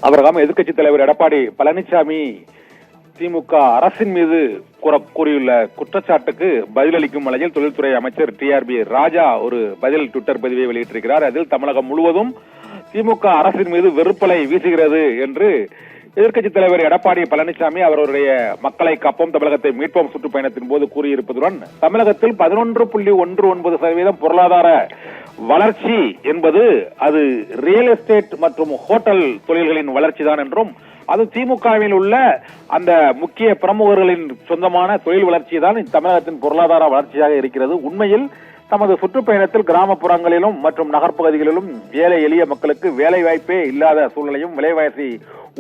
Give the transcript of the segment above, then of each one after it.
அவர்காம் எதிர்க்கட்சித் தலைவர் எடப்பாடி பழனிசாமி திமுக அரசின் மீது கூறியுள்ள குற்றச்சாட்டுக்கு பதிலளிக்கும் வகையில் தொழில்துறை அமைச்சர் டிஆர்பி ராஜா ஒரு பதில் ட்விட்டர் பதிவை வெளியிட்டிருக்கிறார். அதில் தமிழகம் முழுவதும் திமுக அரசின் மீது வெறுப்பலை வீசுகிறது என்று எதிர்க்கட்சித் தலைவர் எடப்பாடி பழனிசாமி அவருடைய மக்களை காப்போம் தமிழகத்தை மீட்போம் சுற்றுப்பயணத்தின் போது கூறியிருப்பதுடன் தமிழகத்தில் 11.19% பொருளாதார வளர்ச்சி என்பது அது ரியல் எஸ்டேட் மற்றும் ஹோட்டல் தொழில்களின் வளர்ச்சி தான் என்றும் அது திமுகவில் உள்ள அந்த முக்கிய பிரமுகர்களின் சொந்தமான தொழில் வளர்ச்சி தான் தமிழகத்தின் பொருளாதார வளர்ச்சியாக இருக்கிறது. உண்மையில் தமது சுற்றுப்பயணத்தில் கிராமப்புறங்களிலும் மற்றும் நகர்ப்பகுதிகளிலும் ஏழை எளிய மக்களுக்கு வேலை வாய்ப்பே இல்லாத சூழ்நிலையும் விலைவாசி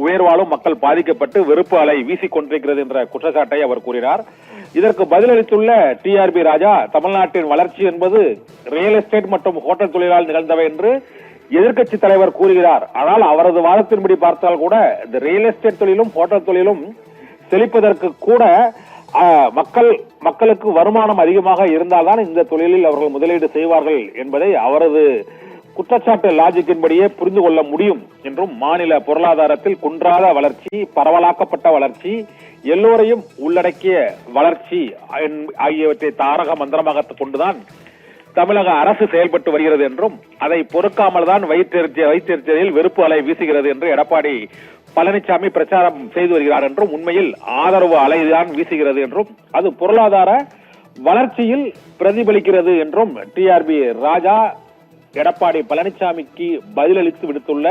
உயர்வாலும் மக்கள் பாதிக்கப்பட்டு வெறுப்பு அலை வீசிக் கொண்டிருக்கிறது என்ற குற்றச்சாட்டை அவர் கூறினார். இதற்கு பதிலளித்துள்ள டிஆர்பி ராஜா தமிழ்நாட்டின் வளர்ச்சி என்பது ரியல் எஸ்டேட் மற்றும் ஹோட்டல் தொழிலால் நிகழ்ந்தவை என்று எதிர்க்கட்சி தலைவர் கூறுகிறார். ஆனால் அவரது வாதத்தின்படி பார்த்தால் கூட இந்த ரியல் எஸ்டேட் தொழிலும் ஹோட்டல் தொழிலும் செழிப்பதற்கு கூட மக்களுக்கு வருமானம் அதிகமாக இருந்தால்தான் இந்த தொழிலில் அவர்கள் முதலீடு செய்வார்கள் என்பதை அவரது குற்றச்சாட்டு லாஜிக்கின்படியே புரிந்து கொள்ள முடியும் என்றும் மாநில பொருளாதாரத்தில் குன்றாத வளர்ச்சி, பரவலாக்கப்பட்ட வளர்ச்சி, எல்லோரையும் உள்ளடக்கிய வளர்ச்சி ஆகியவற்றை தாரக மந்திரமாக கொண்டுதான் தமிழக அரசு செயல்பட்டு வருகிறது என்றும் அதை பொறுக்காமல் தான் வயிற்றெரிச்சலில் வெறுப்பு அலை வீசுகிறது என்று எடப்பாடி பழனிசாமி பிரச்சாரம் செய்து வருகிறார் என்றும் உண்மையில் ஆதரவு அலைதான் வீசுகிறது என்றும் அது பொருளாதார வளர்ச்சியில் பிரதிபலிக்கிறது என்றும் டிஆர்பி ராஜா எடப்பாடி பழனிசாமிக்கு பதிலளித்து விடுத்துள்ள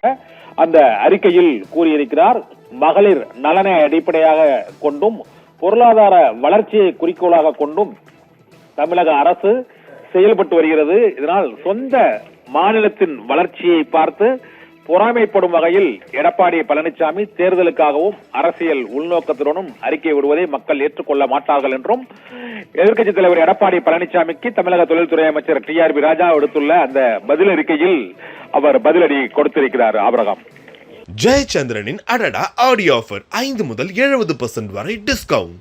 அந்த அறிக்கையில் கூறியிருக்கிறார். மகளிர் நலனை அடிப்படையாக கொண்டும் பொருளாதார வளர்ச்சியை குறிக்கோளாக கொண்டும் தமிழக அரசு செயல்பட்டு வருகிறது. இதனால் சொந்த மாநிலத்தின் வளர்ச்சியை பார்த்து பொறாமைப்படும் வகையில் எடப்பாடி பழனிசாமி தேர்தலுக்காகவும் அரசியல் உள்நோக்கத்துடனும் அறிக்கை விடுவதை மக்கள் ஏற்றுக்கொள்ள மாட்டார்கள் என்றும் எதிர்க்கட்சித் தலைவர் எடப்பாடி பழனிசாமிக்கு தமிழக தொழில்துறை அமைச்சர் டிஆர்பி ராஜா விடுத்துள்ள அந்த பதில் அறிக்கையில் அவர் பதிலடி கொடுத்திருக்கிறார். ஆபிரகாம், ஜெயச்சந்திரனின் அடடா ஆடியோ ஆஃபர் 5 முதல் 70% வரை டிஸ்கவுண்ட்.